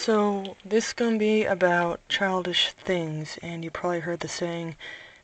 So, this is gonna be about childish things, and you probably heard the saying,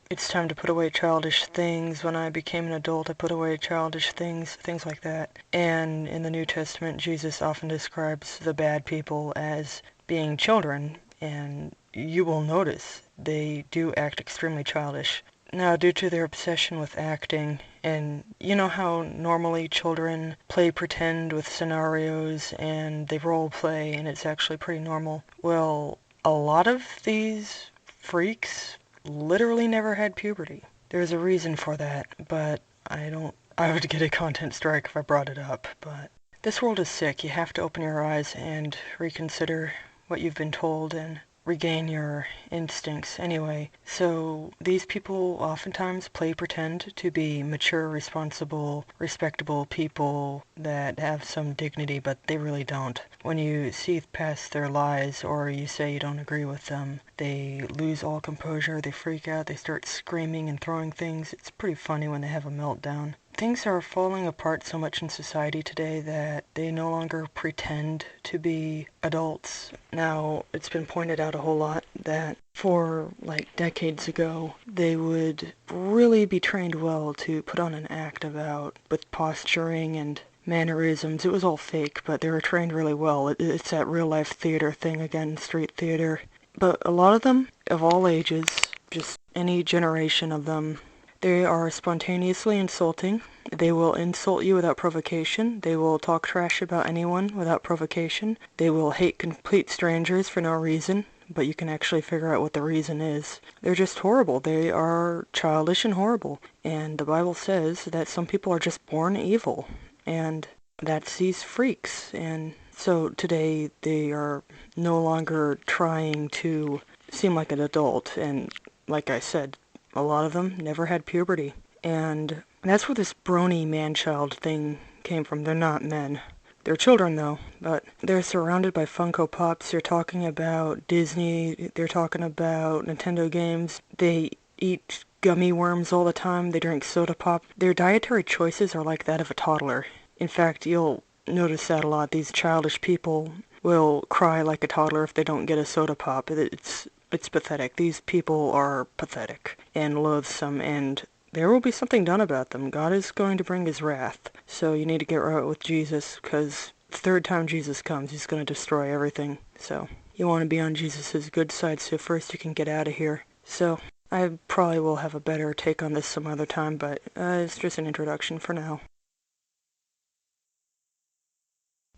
it's time to put away childish things. When I became an adult, I put away childish things, things like that. And in the New Testament, Jesus often describes the bad people as being children, and you will notice they do act extremely childish. Now, due to their obsession with acting, and you know how normally children play pretend with scenarios and they role play and it's actually pretty normal? Well, a lot of these freaks literally never had puberty. There's a reason for that, but I would get a content strike if I brought it up, but this world is sick. You have to open your eyes and reconsider what you've been told and regain your instincts anyway. So these people oftentimes play pretend to be mature, responsible, respectable people that have some dignity, but they really don't. When you see past their lies or you say you don't agree with them, they lose all composure, they freak out, they start screaming and throwing things. It's pretty funny when they have a meltdown. Things are falling apart so much in society today that they no longer pretend to be adults. Now, it's been pointed out a whole lot that for like decades ago, they would really be trained well to put on an act about with posturing and mannerisms. It was all fake, but they were trained really well. It's that real life theater thing again, street theater. But a lot of them, of all ages, just any generation of them, they are spontaneously insulting. They will insult you without provocation. They will talk trash about anyone without provocation. They will hate complete strangers for no reason, but you can actually figure out what the reason is. They're just horrible. They are childish and horrible. And the Bible says that some people are just born evil. And that's these freaks. And so today they are no longer trying to seem like an adult. And like I said, a lot of them never had puberty. And that's where this brony man-child thing came from. They're not men. They're children, though, but they're surrounded by Funko Pops. They're talking about Disney. They're talking about Nintendo games. They eat gummy worms all the time. They drink soda pop. Their dietary choices are like that of a toddler. In fact, you'll notice that a lot. These childish people will cry like a toddler if they don't get a soda pop. It's pathetic. These people are pathetic and loathsome, and there will be something done about them. God is going to bring his wrath. So you need to get right with Jesus, because the third time Jesus comes, he's going to destroy everything. So you want to be on Jesus' good side, so first you can get out of here. So I probably will have a better take on this some other time, but it's just an introduction for now.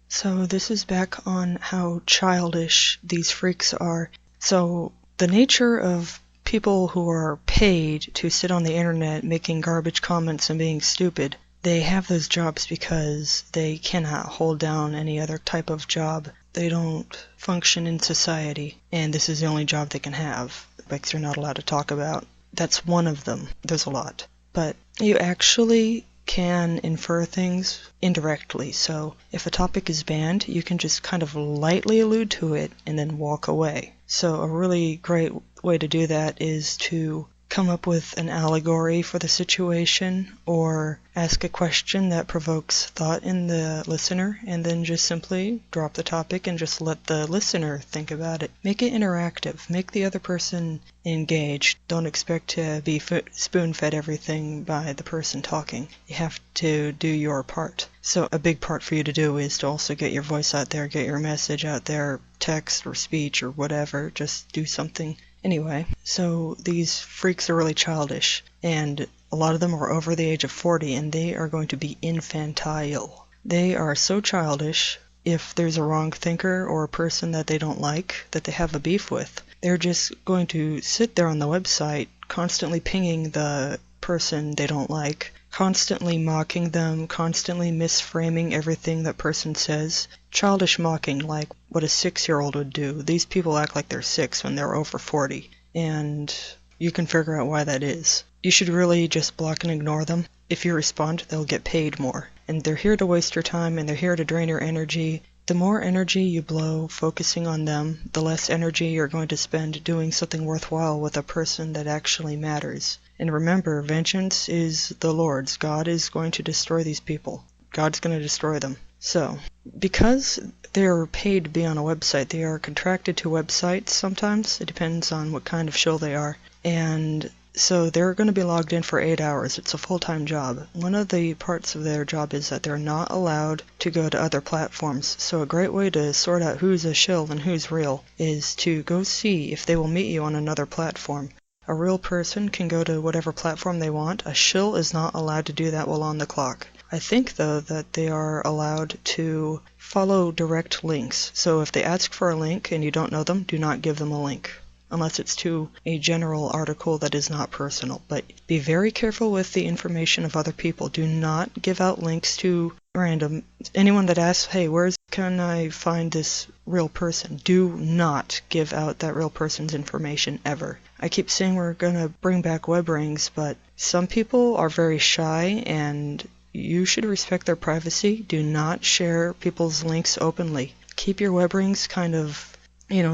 So this is back on how childish these freaks are. So the nature of people who are paid to sit on the internet making garbage comments and being stupid, they have those jobs because they cannot hold down any other type of job. They don't function in society, and this is the only job they can have, because they're not allowed to talk about. That's one of them. There's a lot. But you actually can infer things indirectly. So if a topic is banned, you can just kind of lightly allude to it and then walk away. So a really great way to do that is to come up with an allegory for the situation or ask a question that provokes thought in the listener, and then just simply drop the topic and just let the listener think about it. Make it interactive. Make the other person engaged. Don't expect to be spoon-fed everything by the person talking. You have to do your part. So a big part for you to do is to also get your voice out there, get your message out there, text or speech or whatever. Just do something. Anyway, so these freaks are really childish, and a lot of them are over the age of 40, and they are going to be infantile. They are so childish, if there's a wrong thinker or a person that they don't like, that they have a beef with, they're just going to sit there on the website, constantly pinging the person they don't like, constantly mocking them, constantly misframing everything that person says. Childish mocking, like what a 6-year-old would do. These people act like they're 6 when they're over 40, and you can figure out why that is. You should really just block and ignore them. If you respond, they'll get paid more. And they're here to waste your time, and they're here to drain your energy. The more energy you blow focusing on them, the less energy you're going to spend doing something worthwhile with a person that actually matters. And remember, vengeance is the Lord's. God is going to destroy these people. God's going to destroy them. So, because they're paid to be on a website, they are contracted to websites sometimes. It depends on what kind of shill they are. And so they're going to be logged in for 8 hours. It's a full-time job. One of the parts of their job is that they're not allowed to go to other platforms. So a great way to sort out who's a shill and who's real is to go see if they will meet you on another platform. A real person can go to whatever platform they want. A shill is not allowed to do that while on the clock. I think, though, that they are allowed to follow direct links. So if they ask for a link and you don't know them, do not give them a link, unless it's to a general article that is not personal. But be very careful with the information of other people. Do not give out links to random. Anyone that asks, hey, where can I find this real person? Do not give out that real person's information ever. I keep saying we're going to bring back web rings, but some people are very shy and you should respect their privacy. Do not share people's links openly. Keep your web rings kind of,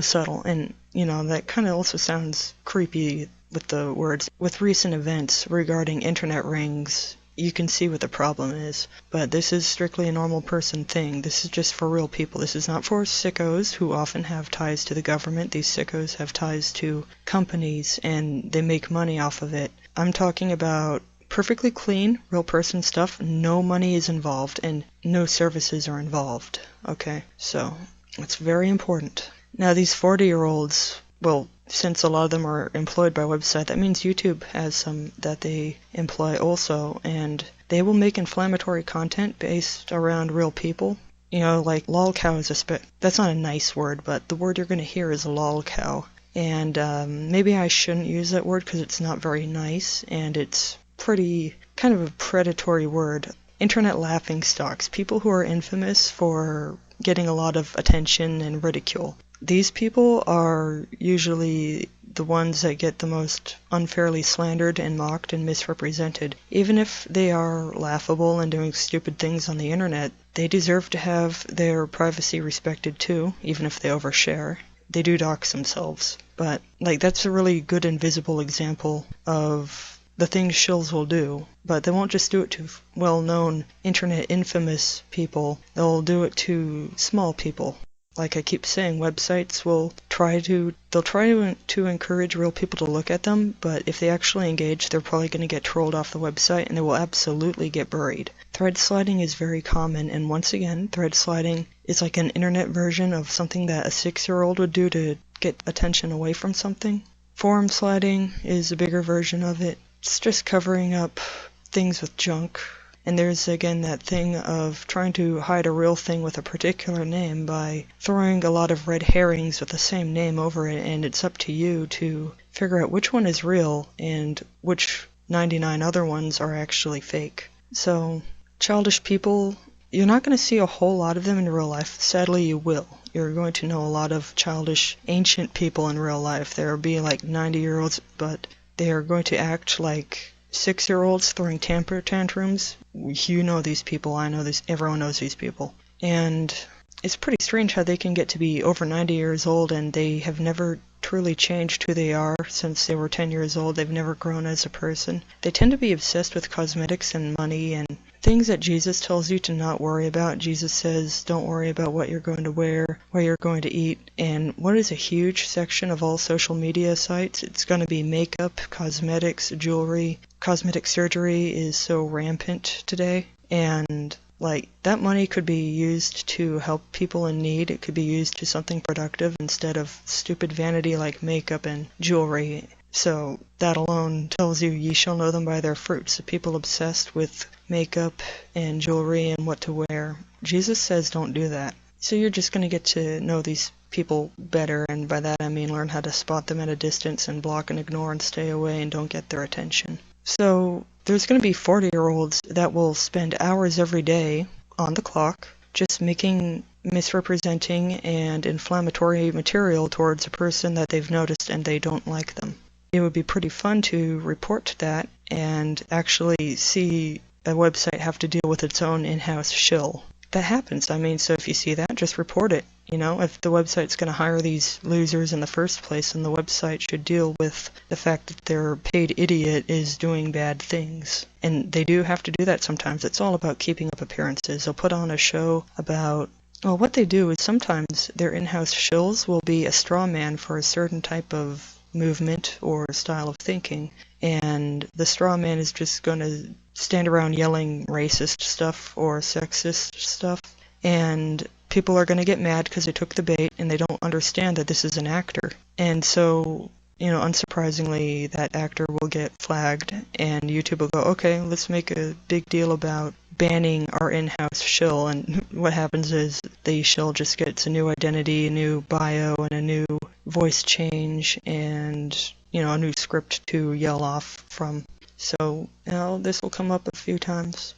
subtle. And, that kind of also sounds creepy with the words. With recent events regarding internet rings, you can see what the problem is. But this is strictly a normal person thing. This is just for real people. This is not for sickos who often have ties to the government. These sickos have ties to companies and they make money off of it. I'm talking about perfectly clean, real person stuff. No money is involved and no services are involved. Okay, so it's very important. Now these 40-year-olds, well, since a lot of them are employed by website, that means YouTube has some that they employ also, and they will make inflammatory content based around real people. Like lolcow is that's not a nice word, but the word you're going to hear is lolcow. And maybe I shouldn't use that word because it's not very nice, and it's pretty kind of a predatory word. Internet laughingstocks, people who are infamous for getting a lot of attention and ridicule. These people are usually the ones that get the most unfairly slandered and mocked and misrepresented. Even if they are laughable and doing stupid things on the internet, they deserve to have their privacy respected too, even if they overshare. They do dox themselves. But that's a really good and visible example of the things shills will do. But they won't just do it to well-known internet infamous people. They'll do it to small people. Like I keep saying, websites will try to encourage real people to look at them, but if they actually engage, they're probably going to get trolled off the website and they will absolutely get buried. Thread sliding is very common, and once again, thread sliding is like an internet version of something that a 6-year-old would do to get attention away from something. Forum sliding is a bigger version of it. It's just covering up things with junk. And there's again that thing of trying to hide a real thing with a particular name by throwing a lot of red herrings with the same name over it, and it's up to you to figure out which one is real and which 99 other ones are actually fake. So, childish people, you're not going to see a whole lot of them in real life. Sadly, you will. You're going to know a lot of childish, ancient people in real life. There will be 90-year-olds, but they are going to act like 6-year-olds throwing temper tantrums. You know these people, I know these, everyone knows these people. And it's pretty strange how they can get to be over 90 years old and they have never truly changed who they are since they were 10 years old. They've never grown as a person. They tend to be obsessed with cosmetics and money and things that Jesus tells you to not worry about. Jesus says, don't worry about what you're going to wear, what you're going to eat. And what is a huge section of all social media sites? It's going to be makeup, cosmetics, jewelry. Cosmetic surgery is so rampant today. And that money could be used to help people in need. It could be used to something productive instead of stupid vanity like makeup and jewelry. So that alone tells you ye shall know them by their fruits. The people obsessed with makeup and jewelry and what to wear. Jesus says don't do that. So you're just going to get to know these people better, and by that I mean learn how to spot them at a distance and block and ignore and stay away and don't get their attention. So there's going to be 40-year-olds that will spend hours every day on the clock just making misrepresenting and inflammatory material towards a person that they've noticed and they don't like them. It would be pretty fun to report that and actually see a website have to deal with its own in-house shill. that happens. I mean, so if you see that, just report it. You know, if the website's going to hire these losers in the first place, then the website should deal with the fact that their paid idiot is doing bad things. And they do have to do that sometimes. It's all about keeping up appearances. They'll put on a show about, well, what they do is sometimes their in-house shills will be a straw man for a certain type of movement or style of thinking. And the straw man is just going to stand around yelling racist stuff or sexist stuff, and people are going to get mad because they took the bait and they don't understand that this is an actor. And so, you know, unsurprisingly, that actor will get flagged, and YouTube will go, okay, let's make a big deal about banning our in-house shill. And what happens is the shill just gets a new identity, a new bio, and a new voice change, and, you know, a new script to yell off from. So, you know, this will come up a few times.